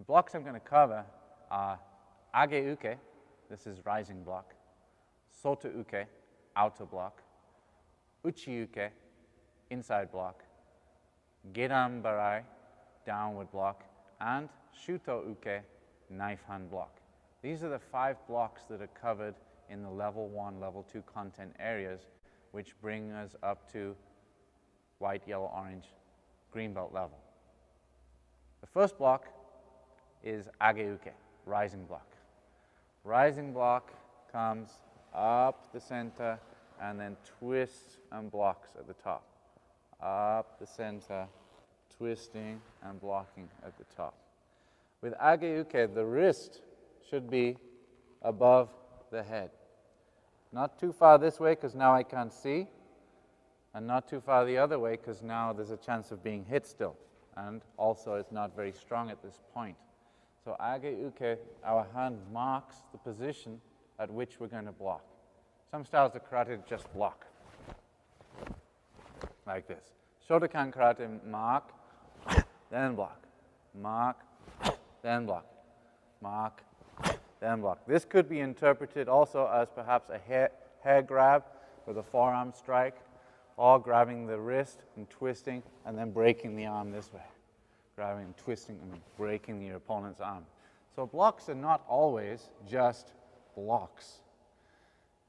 The blocks I'm going to cover are age uke, this is rising block, soto uke, outer block, uchi uke, inside block, gedan barai, downward block, and shuto uke, knife hand block. These are the 5 blocks that are covered in the level 1, level 2 content areas, which bring us up to white, yellow, orange, green belt level. The first block is age uke, rising block. Rising block comes up the center and then twists and blocks at the top. Up the center, twisting and blocking at the top. With age uke, the wrist should be above the head. Not too far this way because now I can't see, and not too far the other way because now there's a chance of being hit still, and also it's not very strong at this point. So age uke, our hand marks the position at which we're going to block. Some styles of karate just block, like this. Shotokan karate, mark, then block, mark, then block, mark, then block. This could be interpreted also as perhaps a hair grab with a forearm strike, or grabbing the wrist and twisting and then breaking the arm this way. Grabbing and twisting and breaking your opponent's arm. So blocks are not always just blocks.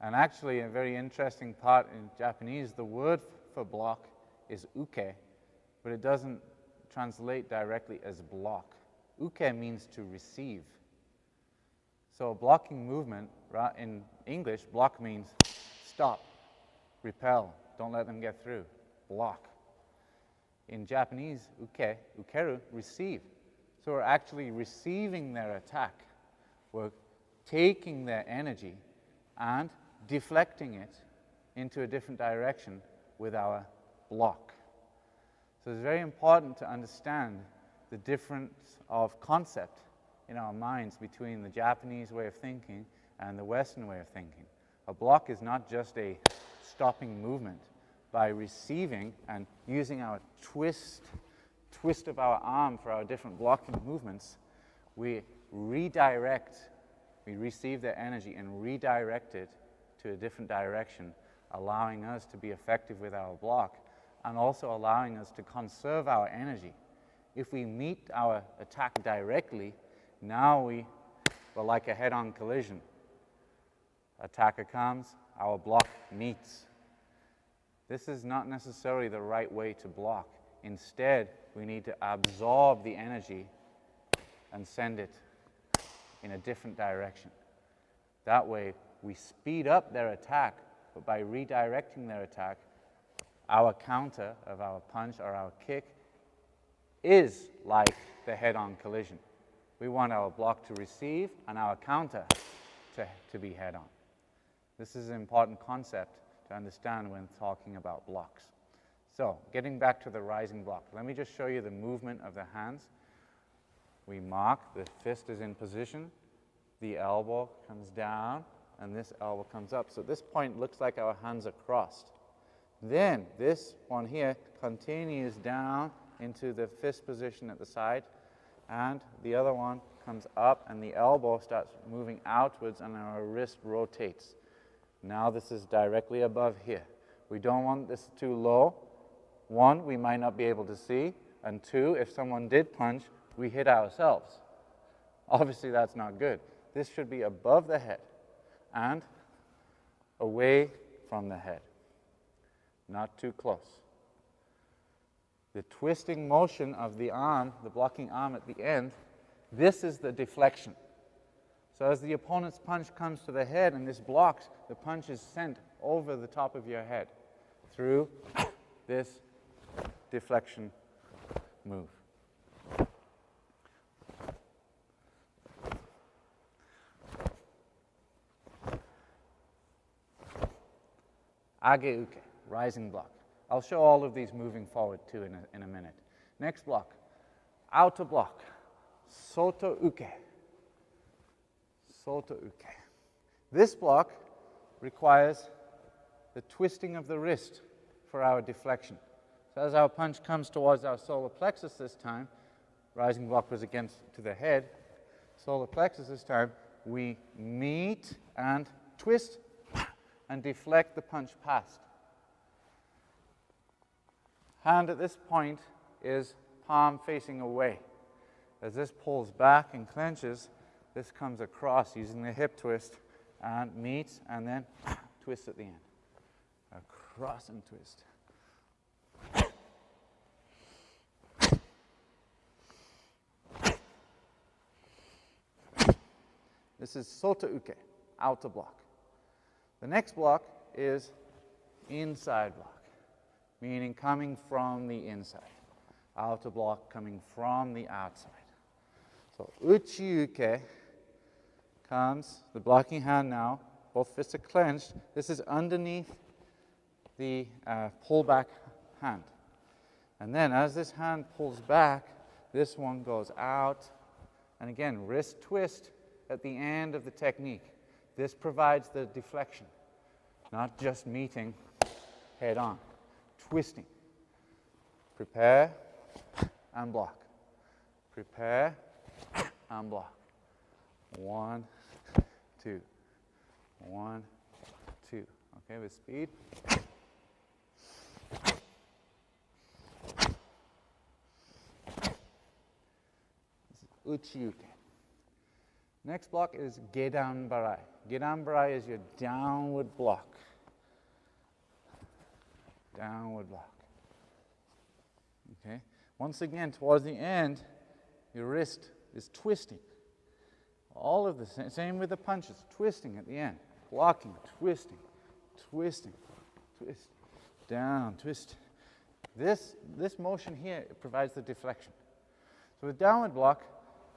And actually, a very interesting part in Japanese, the word for block is uke, but it doesn't translate directly as block. Uke means to receive. So blocking movement, in English, block means stop, repel, don't let them get through, block. In Japanese, uke, ukeru, receive. So we're actually receiving their attack. We're taking their energy and deflecting it into a different direction with our block. So it's very important to understand the difference of concept in our minds between the Japanese way of thinking and the Western way of thinking. A block is not just a stopping movement. By receiving and using our twist of our arm for our different blocking movements, we redirect, we receive their energy and redirect it to a different direction, allowing us to be effective with our block and also allowing us to conserve our energy. If we meet our attack directly, now we're like a head-on collision. Attacker comes, our block meets. This is not necessarily the right way to block. Instead, we need to absorb the energy and send it in a different direction. That way, we speed up their attack, but by redirecting their attack, our counter of our punch or our kick is like the head-on collision. We want our block to receive and our counter to be head-on. This is an important concept to understand when talking about blocks. So, getting back to the rising block, let me just show you the movement of the hands. We mark, the fist is in position, the elbow comes down, and this elbow comes up. So at this point, it looks like our hands are crossed. Then, this one here continues down into the fist position at the side, and the other one comes up, and the elbow starts moving outwards, and our wrist rotates. Now this is directly above here. We don't want this too low. 1, we might not be able to see, and 2, if someone did punch, we hit ourselves. Obviously that's not good. This should be above the head and away from the head, not too close. The twisting motion of the arm, the blocking arm at the end, this is the deflection. So as the opponent's punch comes to the head and this blocks, the punch is sent over the top of your head through this deflection move. Age uke, rising block. I'll show all of these moving forward too in a minute. Next block, outer block, soto uke. Soto uke. This block requires the twisting of the wrist for our deflection. So as our punch comes towards our solar plexus this time, rising block was against to the head, solar plexus this time, we meet and twist and deflect the punch past. Hand at this point is palm facing away. As this pulls back and clenches, this comes across using the hip twist and meets and then twist at the end. Across and twist. This is sota uke, outer block. The next block is inside block, meaning coming from the inside. Outer block coming from the outside. So uchi uke comes, the blocking hand now, both fists are clenched. This is underneath the pullback hand. And then as this hand pulls back, this one goes out. And again, wrist twist at the end of the technique. This provides the deflection, not just meeting head on. Twisting. Prepare and block. Prepare and block. 1, 2. 1, 2. Okay, with speed. This is uchi-uke. Next block is gedan barai. Gedan barai is your downward block. Downward block. Okay. Once again, towards the end, your wrist is twisting. All of the same with the punches, twisting at the end, blocking, twisting, twisting, twist, down, twist. This motion here provides the deflection. So with downward block,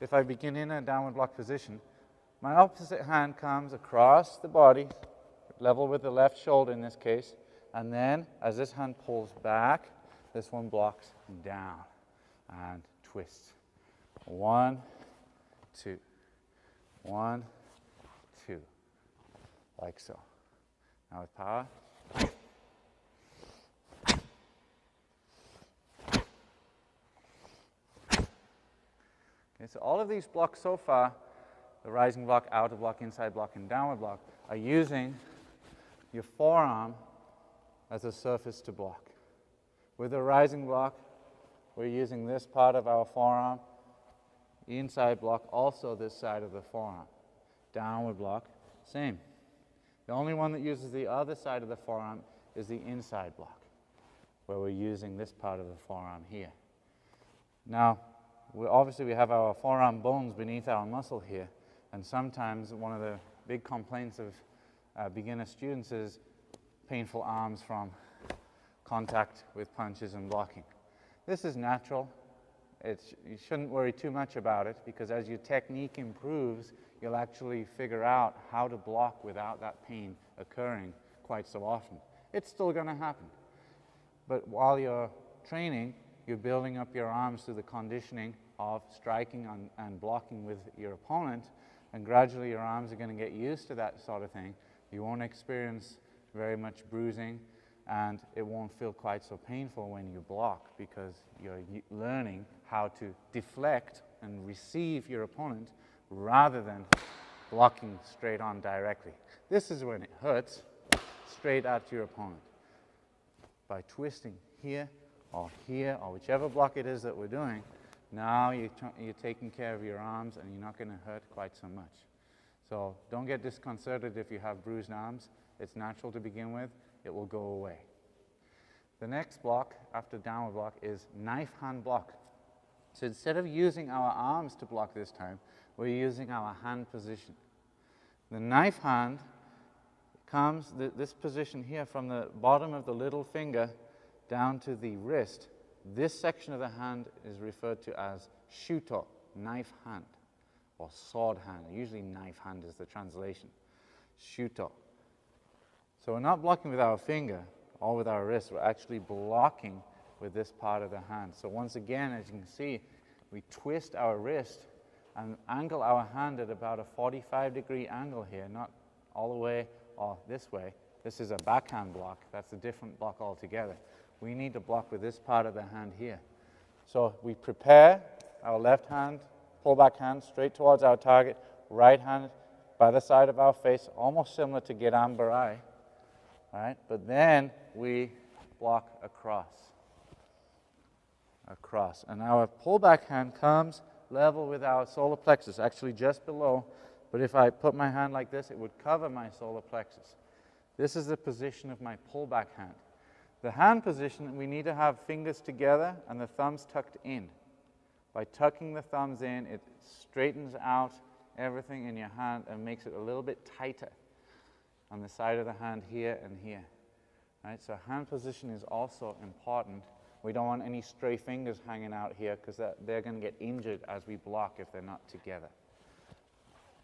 if I begin in a downward block position, my opposite hand comes across the body, level with the left shoulder in this case, and then as this hand pulls back, this one blocks down and twists. 1, 2. 1, 2. Like so. Now with power. Okay, so all of these blocks so far, the rising block, outer block, inside block, and downward block, are using your forearm as a surface to block. With the rising block, we're using this part of our forearm. Inside block, also this side of the forearm. Downward block, same. The only one that uses the other side of the forearm is the inside block, where we're using this part of the forearm here. Now, obviously we have our forearm bones beneath our muscle here, and sometimes one of the big complaints of beginner students is painful arms from contact with punches and blocking. This is natural. You shouldn't worry too much about it, because as your technique improves, you'll actually figure out how to block without that pain occurring quite so often. It's still going to happen. But while you're training, you're building up your arms through the conditioning of striking and blocking with your opponent, and gradually your arms are going to get used to that sort of thing. You won't experience very much bruising, and it won't feel quite so painful when you block, because you're learning how to deflect and receive your opponent rather than blocking straight on directly. This is when it hurts, straight at your opponent. By twisting here or whichever block it is that we're doing, now you're taking care of your arms and you're not going to hurt quite so much. So don't get disconcerted if you have bruised arms. It's natural to begin with. It will go away. The next block after downward block is knife hand block. So instead of using our arms to block this time, we're using our hand position. The knife hand comes, this position here, from the bottom of the little finger down to the wrist. This section of the hand is referred to as shuto, knife hand, or sword hand. Usually knife hand is the translation. Shuto. So we're not blocking with our finger or with our wrist. We're actually blocking with this part of the hand. So once again, as you can see, we twist our wrist and angle our hand at about a 45-degree angle here, not all the way or this way. This is a backhand block. That's a different block altogether. We need to block with this part of the hand here. So we prepare our left hand, pull back hand straight towards our target, right hand by the side of our face, almost similar to Gedan Barai, right? But then we block across. Across. And our pullback hand comes level with our solar plexus, actually just below. But if I put my hand like this, it would cover my solar plexus. This is the position of my pullback hand. The hand position, we need to have fingers together and the thumbs tucked in. By tucking the thumbs in, it straightens out everything in your hand and makes it a little bit tighter on the side of the hand here and here. Right? So hand position is also important. We don't want any stray fingers hanging out here because they're going to get injured as we block if they're not together.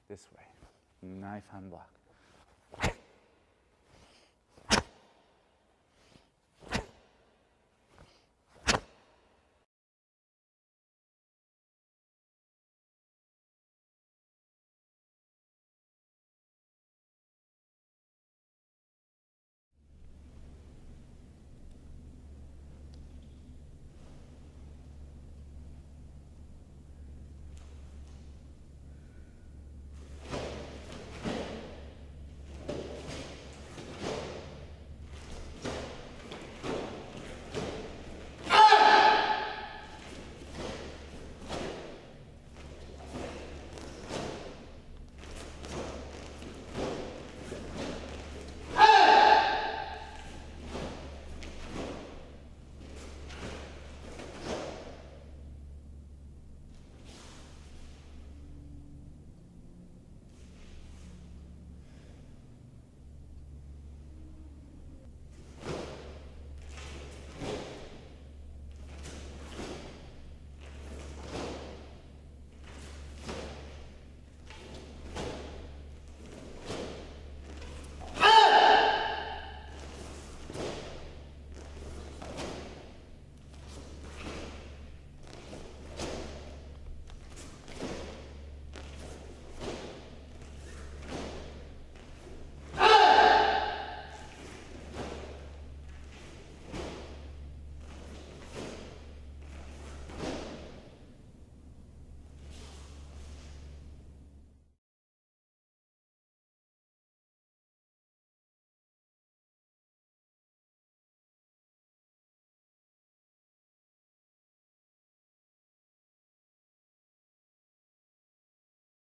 This way. Knife hand block.